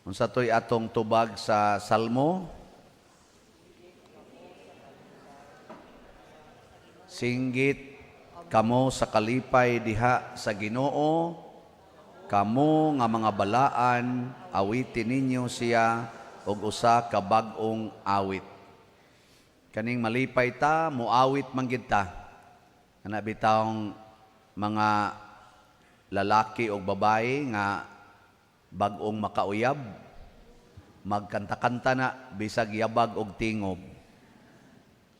Unsa toy atong tubag sa Salmo? Singgit kamo sa kalipay diha sa Ginoo, kamo nga mga balaan, awitin ninyo siya og usa ka bag-ong awit. Kaning malipay ta, muawit man gid ta. Ana bitawng mga lalaki o babae nga bag-ong makauyab, magkanta-kanta na bisag yabag og tingob.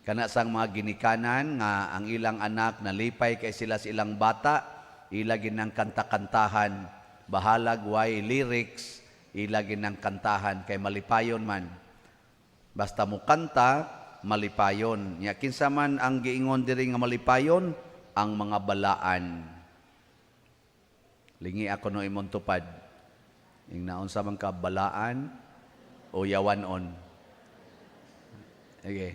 Kana sang mga ginikanan nga ang ilang anak nalipay kay sila sa ilang bata, ila ginang kanta-kantahan, bahalag way lyrics, ila ginang kantahan kay malipayon man. Basta mo kanta, malipayon. Nya kinsa man ang giingon diri nga malipayon, ang mga balaan. Lingi ako no imong tupad. Ing naon sa man ka balaan o yawanon. Okay.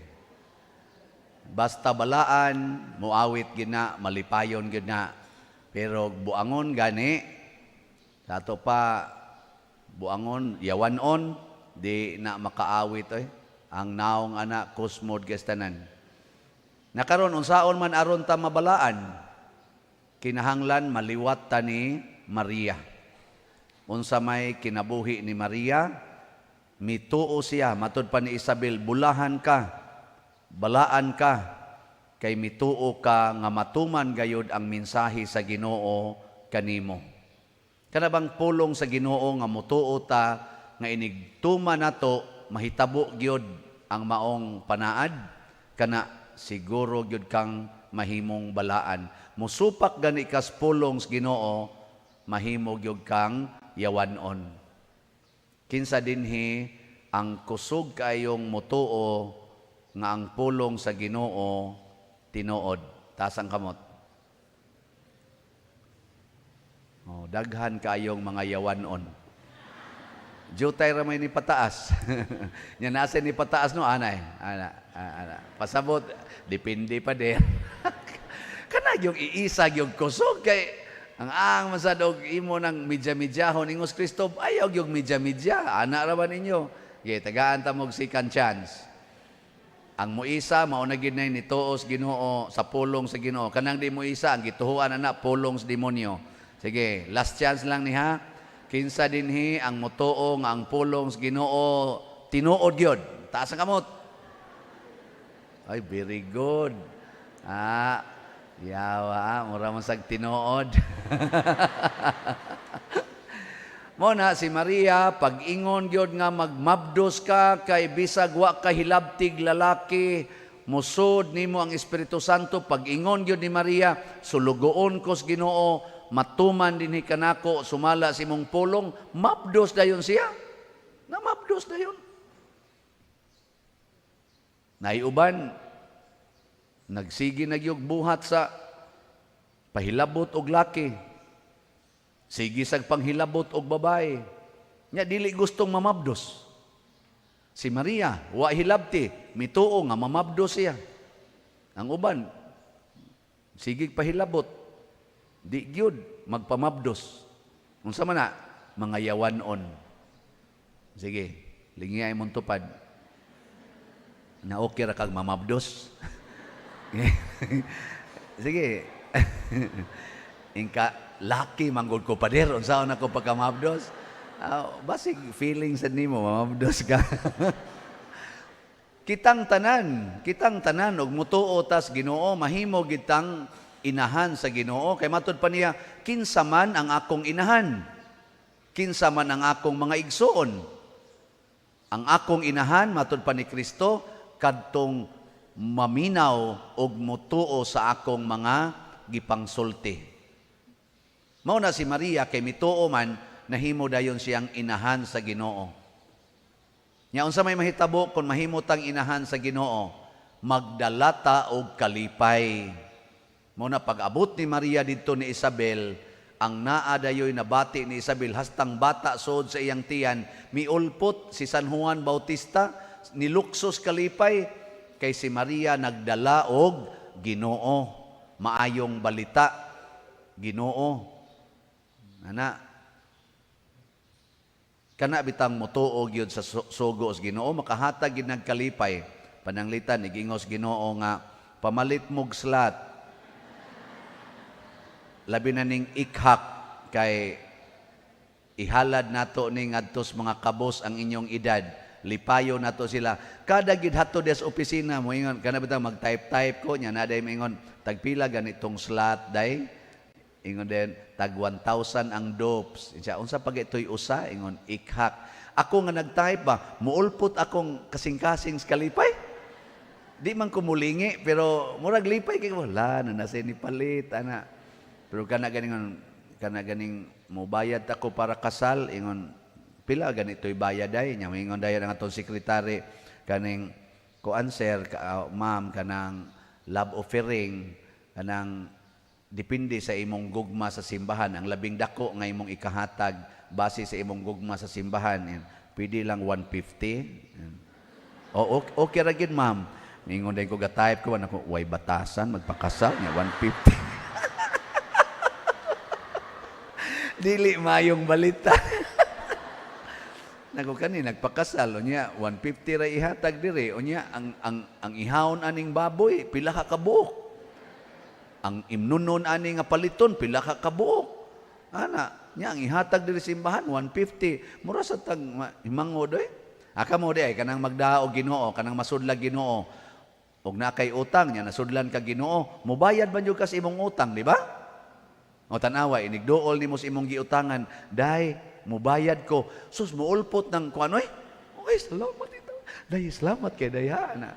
Basta balaan, muawit gina, malipayon gina. Pero buangon gani, sato pa buangon, yawanon, di na makaawit eh. Ang naong anak kusmod gastanan. Nakaron unsaon man aron ta mabalaan, kinahanglan maliwat ta ni Maria. Unsa may kinabuhi ni Maria, mituo siya, matud pa ni Isabel, bulahan ka, balaan ka, kay mituo ka nga matuman gayud ang mensahe sa Ginoo kanimo. Kana bang pulong sa Ginoo nga mutuo ta nga inigtuman nato mahitabo gyud ang maong panaad, kana siguro gyud kang mahimong balaan. Musupak gani kas pulong sa Ginoo, mahimo gyud kang yawanon. Kinsa dinhi ang kusog kayong mutuo nga ang pulong sa Ginoo tinuod. Tasang kamot. Oh, daghan kayong mga yawanon. Jutay ramay ni pataas. Nya nasa ni pataas no anay. Ana. Pasabot depende pa der. Kana yung iisag yung kusog kay ang masadog imo ng midya-midyahon ingos Kristo ayaw yung midya-midya. Ana ra ba ninyo? Okay, tagaan ta mog second chance. Ang muisa mao na gid nay nituos Ginoo sa pulong sa Ginoo. Kanang di muisa ang gituhuan ana pulong sa demonyo. Sige, last chance lang ni ha. Kinsa dinhi ang mutuo nga ang pulong sa Ginoo tinuod gyud. Taas ang kamot. Ay, very good. Yawa, mura man sag tinuod. Muna si Maria, pag-ingon gyud nga magmabdos ka kay bisag wa ka hilabtig lalaki, musod nimo ang Espiritu Santo, pag-ingon gyud ni Maria, sulugoon ko sa Ginoo, matuman dinhi kanako, sumala si mong pulong, mabdos dayon siya. Na mabdos dayon. Naiuban, nagsigi nagyog buhat sa pahilabot og laki. Sige sag panghilabot og babae. Nya dili gustong mamabdos. Si Maria, wa hilabti, mituo nga mamabdos siya. Ang uban, sige pahilabot. Di gyud magpamabdos. Unsa man na? Mga yawanon. Sige, lingi ay mong tupad. Na okay ra kag mamabdos. Sige. Ingka laki manggod ko pader unsaon ako pagkamabdos. Basig feeling sa nimo mamabdos ka. kitang tanan og mutuo tas Ginoo mahimo gitang inahan sa Ginoo kay matud pa niya kinsa man ang akong inahan. Kinsa man ang akong mga igsoon. Ang akong inahan matud pa ni Kristo kadtong maminaw og mutuo sa akong mga gipangsulti. Mao na si Maria kay mituo man nahimo dayon siyang inahan sa Ginoo. Nya unsa may mahitabo kun mahimo tang inahan sa Ginoo? Magdalata og kalipay. Mao na pag-abot ni Maria didto ni Isabel, ang naa dayoy nabati ni Isabel hastang bata sod sa iyang tiyan, miulpot si San Juan Bautista, niluksos kalipay kay si Maria nagdala og Ginoo. Maayong balita, Ginoo. Ana. kana bitang motuo gyud sa sugo sa Ginoo, makahatag gid nagkalipay. Pananglitan igingos Ginoo nga pamalit mog slat. Labi na ning ikhak kay ihalad nato ning adtos mga kabos ang inyong edad. Lipayo nato sila. Kada gid hatod des opisina mo ingon kana bitang mag-type ko nya na day ingon tagpila ganitong slot day. Ingon din tag 1,000 ang dopes. Insya unsa pag ito'y usa ingon ikhak. Ako nga nag-type ba, muulpot akong kasing-kasing sa kalipay. Di man ko mulingi pero murag lipay kay wala na nasa ni palit ana. Pero kana ganing mobayad ako para kasal ingon pila ganito'y bayad day nya ingon dayon ang atong sekretary kaning kuan sir ma'am kanang love offering kanang depende sa imong gugma sa simbahan. Ang labing dako nga imong ikahatag base sa imong gugma sa simbahan. Yan. Pwede lang 150. Yan. O, okay ra gid ma'am. Mingon din ko ga-type ko, ako, way batasan, magpakasal niya, 150. Dili mayong balita. Nako kani nagpakasal unya 150 ra ihatag dire unya ang ihawon aning baboy pila ka kabuok. Ang imnunon ani nga paliton pila ka kabuok. Ana, nya ang ihatag diri simbahan 150. Mura sa tag himangod oy. Aka mo di ay kanang magdao Ginoo, kanang masudlag Ginoo. Og na kay utang nya nasudlan ka Ginoo, mobayad man jud ka sa imong utang, di ba? O tanawa inigduol nimo sa imong giutangan, day mobayad ko. Sus muulpot ng kuan oy. Oy, salamat ito. Day salamat kay daya na.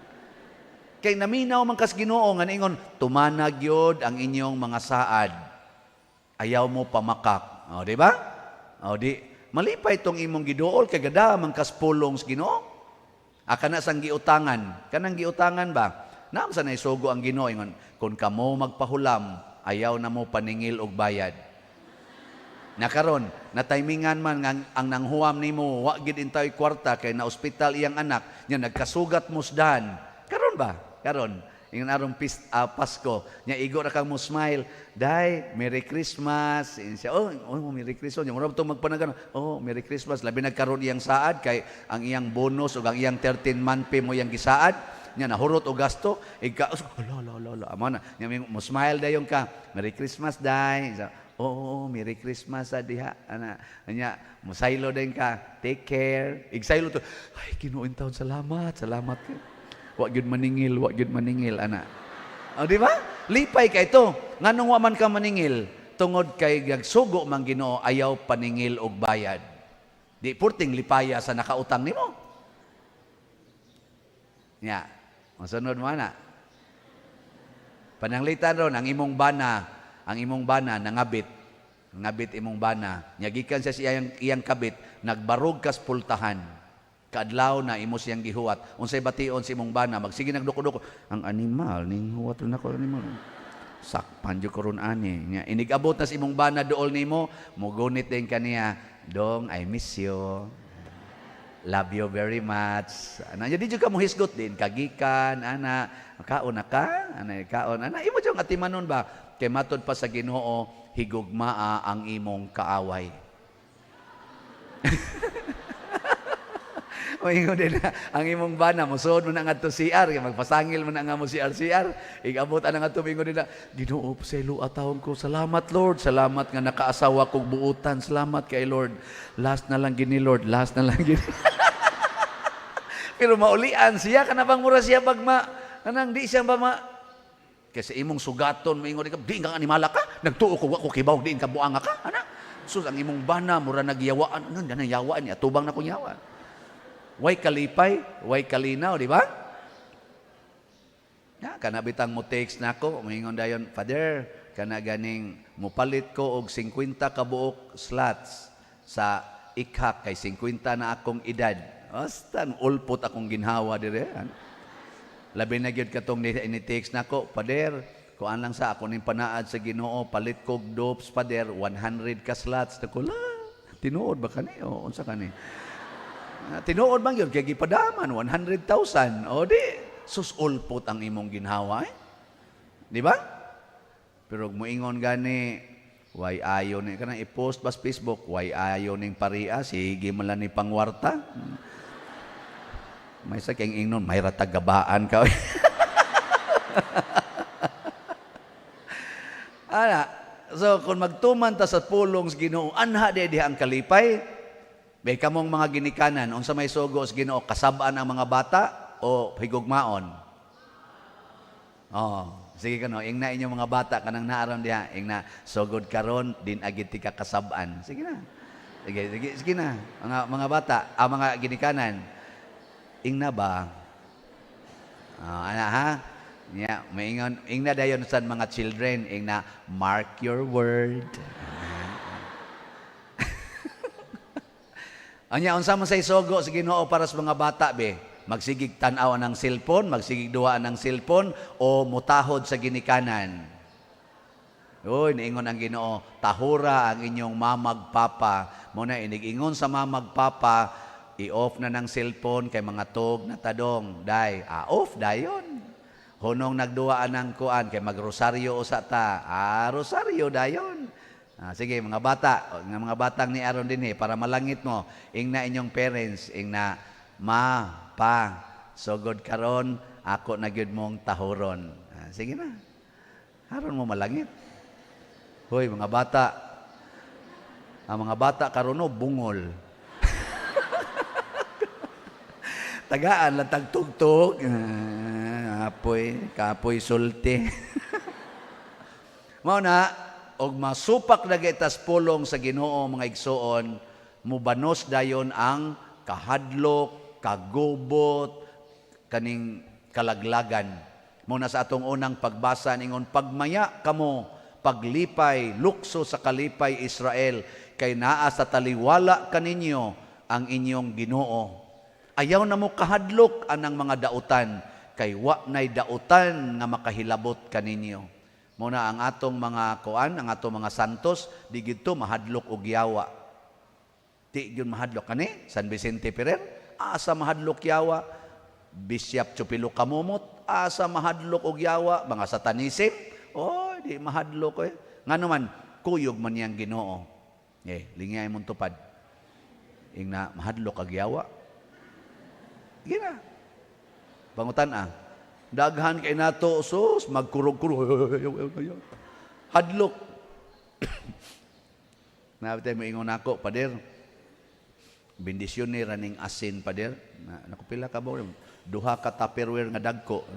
Kay naminaw man kas Ginoo nga ningon tumanag yod ang inyong mga saad. Ayaw mo pamakak. O di ba? O di malipay tong imong giduol kay gada man kas pulong sa Ginoo. Aka na sang giutangan. Kanang giutangan ba? Naam sa naisugo ang Ginoo ingon kun kamo magpahulam ayaw na mo paningil og bayad. Nakaron natimingan man ang nanghuam nimo wa gid intay kwarta kay na ospital iyang anak nya nagkasugat musdan. Karon ba? Karon, ingon arong Pasko, nya igo ra kang mo smile, day, Merry Christmas. Siya, oh, Merry Christmas. Yung mura itong magpanagan, oh, Merry Christmas. Labi nagkaroon iyang saad, kay ang iyang bonus o ang iyang 13-month pay mo iyang gisaad, nya nahurot o gasto, amo na, nya mo smile dayon ka, Merry Christmas, day. Oh, Merry Christmas sa diha. Ana, nya musaylo din ka, take care. Igsaylo to, ay, Ginoo taon, salamat ka. Wa gyud maningil ana. O di ba? Lipay kay ito. Nganong wa man ka maningil tungod kay gagsugo man Ginoo ayaw paningil og bayad. Di purting lipaya sa nakautang nimo. Nya, masunod mo ana. Pananglitan ron ang imong bana nangabit. Ngabit imong bana. Nya gikan sa iyang kabit nagbarog kas pultahan. Kaadlaw na imo siyang gihuwat. Unsay bation si imong bana, magsige nagduko-duko. Ang animal ning huwat na ko animal. Sakpan jud ko ron ani. Nya inigabot na si imong bana duol nimo, mogunit din kaniya, "Dong, I miss you. Love you very much." Ana di jud ka mo hisgot din kagikan ana, kaon na ka, ana kaon. Ana imo jud atimanon ba? Kay matud pa sa Ginoo, higugmaa ang imong kaaway. O ingon din ang imong bana mosuod mo na ngadto CR kay magpasangil mo na nga mo CR. Igabot ana ngadto ingon din Ginoo pasaylo atawon ko. Salamat Lord, salamat nga nakaasawa kog buutan. Salamat kay Lord. Last na lang gini Lord, last na lang gini. Pero maulian siya kana bang mura siya bagma. Kanang di siya ba kasi imong sugaton moingon ka di ka animala ka. Nagtuo ko wa ko kibaw diin ka buanga ka. Ana. Sus ang imong bana mura nagyawaan. Ano danay yawaan niya tubang na ko yawa. Way kalipay, way kalinaw, di ba? Ya, kana bitang mo text nako, moingon dayon, Father, kana ganing mupalit ko og 50 ka buok slots sa ikhak kay 50 na akong edad. Basta ulpot akong ginhawa dire. Labi na gyud katong ni text nako, Father, kuan lang sa ako ning panaad sa Ginoo, palit kog dopes, Father, 100 ka slots. Nako la, tinuod ba kani? O unsa kani? Tinuod bang yun? Kaya gipadaman, 100,000. O di, susulpot ang imong ginhawa. Di ba? Pero muingon gani, Way ayo ni kanang i-post bas Facebook, way ayo ning paria, sige man lang ni pangwarta. May sa keng ingnon, may ratagabaan ka. Ana, so kung magtuman ta sa pulong sa Ginoo, anha di ang kalipay. Bay kamong mga ginikanan, unsa may sugo sa Ginoo, kasab-an ang mga bata o higugmaon? Oh, sige kano, ingna inyong mga bata kanang naaram diha, ingna sugod karon din agid ti kakasab-an. Sige na. Sige na. Mga bata, mga ginikanan. Ingna ba? Ana ha? Yeah, maingon ingna dayon sa mga children, ingna mark your word. Anya unsa man say sugo sa Ginoo para sa mga bata be? Magsigig tan-aw ng cellphone, magsigig duwaan ng cellphone, o mutahod sa ginikanan. Uy, niingon ang Ginoo, tahura ang inyong mamagpapa. Muna inig-ingon sa mamagpapa, i-off na ng cellphone kay mga tog na tadong. Off dayon. Hunong nagduwaan ng kuan kay magrosaryo usa ta. Rosaryo dayon. Sige, mga bata, mga batang ni aron din para malangit mo, ingna inyong parents, ingna pa, sugod karon ako na gyud mong tahuron. Sige na. Haron mo malangit. Hoy, mga bata. Ang mga bata karon bungol. Tagaan lang tagtugtog. Kapoy sulti. Mao na og masupak na gitas pulong sa Ginoo mga igsoon, mubanos dayon ang kahadlok, kagubot, kaning kalaglagan. Muna sa atong unang pagbasa ningon, pagmaya kamo, paglipay, lukso sa kalipay Israel, kay naa sa taliwala kaninyo ang inyong Ginoo. Ayaw na mo kahadlok anang mga dautan, kay wa nay dautan nga makahilabot kaninyo. Muna ang atong mga kuan, ang atong mga santos, di gito mahadlok og yawa. Di gyud mahadlok kani San Vicente Ferrer, asa mahadlok yawa. Bishop Chupilo Kamumot, asa mahadlok og yawa. Mga satanism, di mahadlok Ngano man kuyog man yang Ginoo. Lingay mong tupad. Ingna mahadlok ag yawa. Gina. Pangutan daghan kay nato sus magkurog-kurog. Hadlok. Nabitay mo ingon ako, pader. Bendisyon ni raning asin, pader. Nakupila ka ba? Duha ka tupperware nga dagko.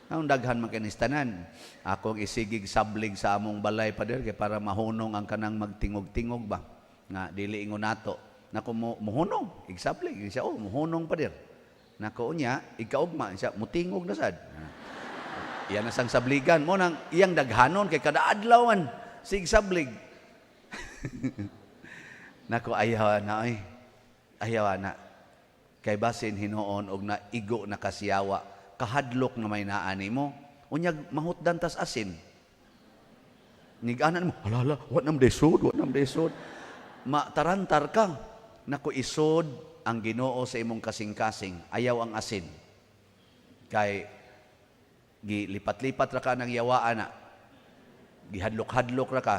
Ang daghan man kanistanan. Akong isigig sablig sa among balay, pader, kay para mahunong ang kanang magtingog-tingog ba. Nga dili ingon nato. Nako muhunong, igsablig. Siya, muhunong, pader. Nako unya, ikaugma siya, mutingog na sad. Iyan na sang sabligan mo nang iyang daghanon kay kada adlawan sig sablig. Nako ayaw na ayaw na. Kay basin hinuon og na igo na kasiyawa, kahadlok na may naani mo. Unyag mahutdan tas asin. Niganan mo, halala, wat nam desod. Matarantar ka. Nako isod ang Ginoo sa imong kasing-kasing, ayaw ang asin. Kay gilipat-lipat ra ka ng yawaan na. Gihadlok-hadlok ra ka.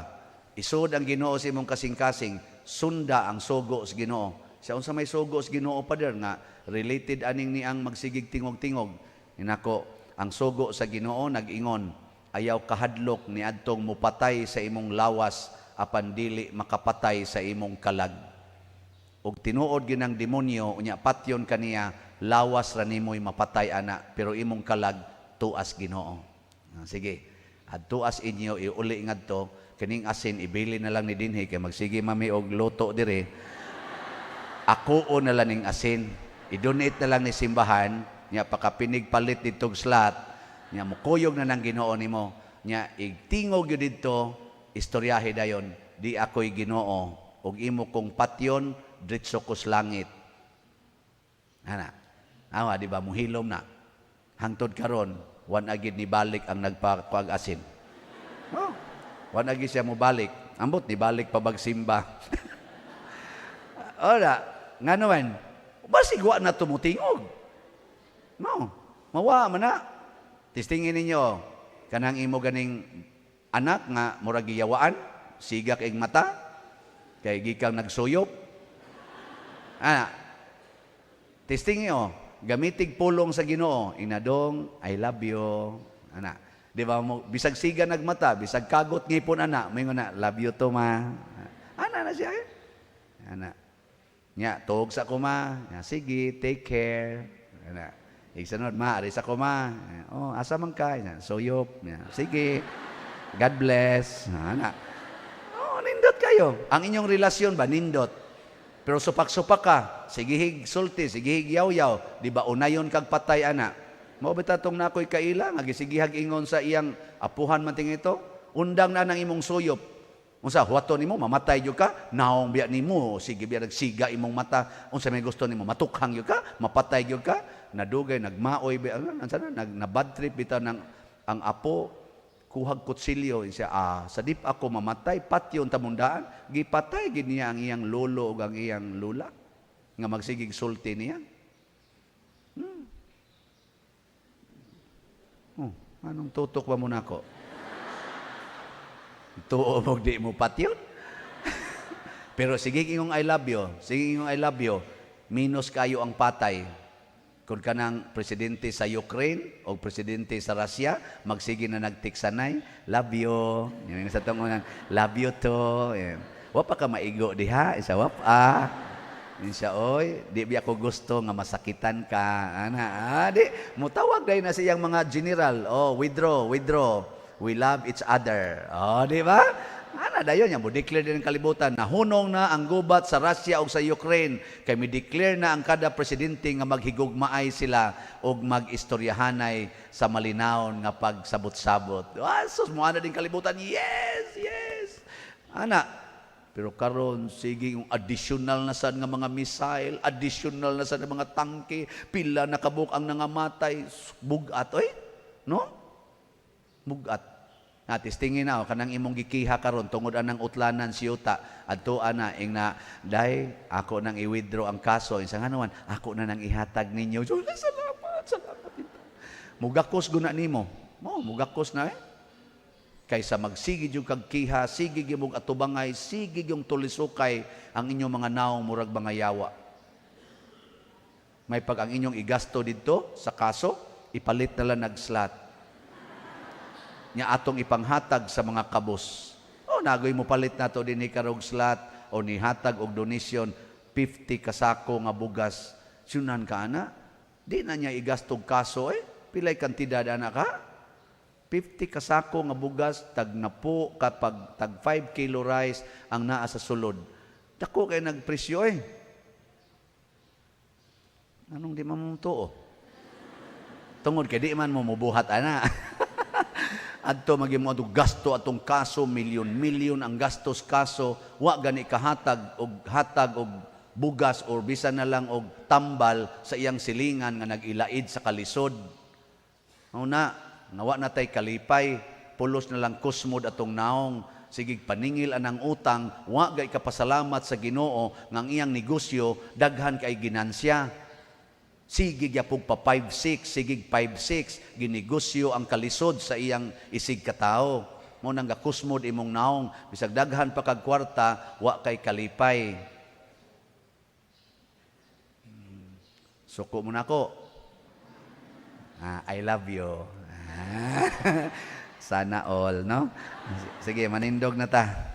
Isod ang Ginoo sa imong kasing-kasing, sunda ang sugo sa Ginoo. Sa unsa may sugo sa Ginoo pader nga related aning ni ang magsigig tingog-tingog. Inako, ang sugo sa Ginoo nag-ingon, ayaw kahadlok ni adtong mupatay sa imong lawas apan dili makapatay sa imong kalag. Og tinuod ginang demonyo unya patyon kaniya, lawas ra nimoy mapatay ana, pero imong kalag tuas Ginoo. Sige, ad tuas inyo iuli ngadto, kining asin ibili na lang ni dinhi kay magsige mami og luto dire. Ako na lang ning asin, i-donate na lang ni simbahan, nya pakapinig palit ditong slot, nya mukuyog na nang Ginoo nimo, nya igtingog gyud didto, istoryahe dayon, di ako'y Ginoo og imo kong patyon diretso ko sa langit. Awa, di ba, muhilom na. Hangtod karon, wan agid ni balik ang nagpakuag asin. Wan agid siya mo balik. Ambot, ni balik pa bagsimba. Ora, nga naman, basig wa na tumutingog. Mawa man na. Tistingin ninyo, kanang imo ganing anak nga murag giyawaan, Siga kay mata, kay gikang nagsuyop. Testing niyo, gamitig pulong sa Ginoo. Inadong, I love you. Di ba mo, bisag siga nagmata, bisag kagot ngipon may nga love you to ma. Na siya eh. Nya, tuog sa ko ma. Sige, take care. Igsanod, ma, aris ako ma. Asa man ka? Suyop. Sige, God bless. Nindot kayo. Ang inyong relasyon ba, nindot. Pero supak-supak ka. Sigihig sulti, sigihig yaw-yaw. Di ba unayon kag patay, Mao bita tong nakoy kaila nga gisigihag ingon sa iyang apuhan man ting ito. Undang na nang imong suyop. Unsa huwaton nimo mamatay jud ka? Naong biya nimo sige biya nagsiga imong mata. Unsa may gusto nimo matukhang jud ka? Mapatay jud ka? Nadugay nagmaoy biya na bad trip bitaw nang ang apo kuhag kutsilyo siya sa dip ako mamatay patyon tamundaan gipatay gid niya ang iyang lolo ug ang iyang lula nga magsigig sulti niya. Anong tutok ba mo nako? Tuo mo di mo patyon. Pero sige ingong I love you. Sige ingong I love you. Minus kayo ang patay. Kung kanang presidente sa Ukraine o presidente sa Russia, magsige na nagtiksanay, love you. Yung sa tong love you to. Wa pa ka maigo diha, isa wa pa. Insya oy, di biya ko gusto nga masakitan ka. Di, mutawag dahil na siyang mga general. Withdraw. We love each other. Di ba? Dayon niya, mo declare din ang kalibutan. Nahunong na ang gubat sa Russia o sa Ukraine. Kaya mi declare na ang kada presidente nga maghigugmaay sila o mag-istoryahanay sa malinawon nga pagsabot-sabot. Sus, mo din kalibutan. Yes. Pero karon sige yung additional na sad nga mga missile, additional na sad nga mga tangke, pila na kabuk ang nangamatay, bugat no? Bugat. Tistingin na kanang imong gikiha karon tungod anang utlanan siyuta adto ing na dai ako nang i-withdraw ang kaso insa nganuan ako na nang ihatag ninyo. Salamat. Mugakos guna nimo. Mugakos na kaysa magsigi yung kagkiha, sige yung atubangay, sige yung tulisukay ang inyong mga naong murag mga yawa. May pag ang inyong igasto dito sa kaso, ipalit na lang nag-slot. Nya atong ipanghatag sa mga kabos. Nagoy mo palit na to din ni karog slot o ni hatag og donation 50 kasako nga bugas. Sunan ka di na niya igastog kaso pilay kantidad ka? 50 kasako nga bugas, tag napo kapag tag 5 kilo rice ang naa sa sulod. Dako kay nagpresyo Anong di man mo tuo? Tungod kay di man mo mubuhat Adto maging mo gasto atong kaso, milyon ang gastos kaso, wa gani kahatag og bugas or bisan na lang og tambal sa iyang silingan nga nagilaid sa kalisod. Nawa na tay kalipay, pulos na lang kusmod atong naong, sigig paningil anang utang, wa gay kapasalamat sa Ginoo ngang iyang negosyo, daghan kay ginansya. Sigig yapog pa 5-6, sigig 5-6, ginegosyo ang kalisod sa iyang isig katao. Mo nang gakusmod imong naong, bisag daghan pa kag kwarta, wa kay kalipay. Suko mo na ko. I love you. Sana all, no? Sige, manindog na ta.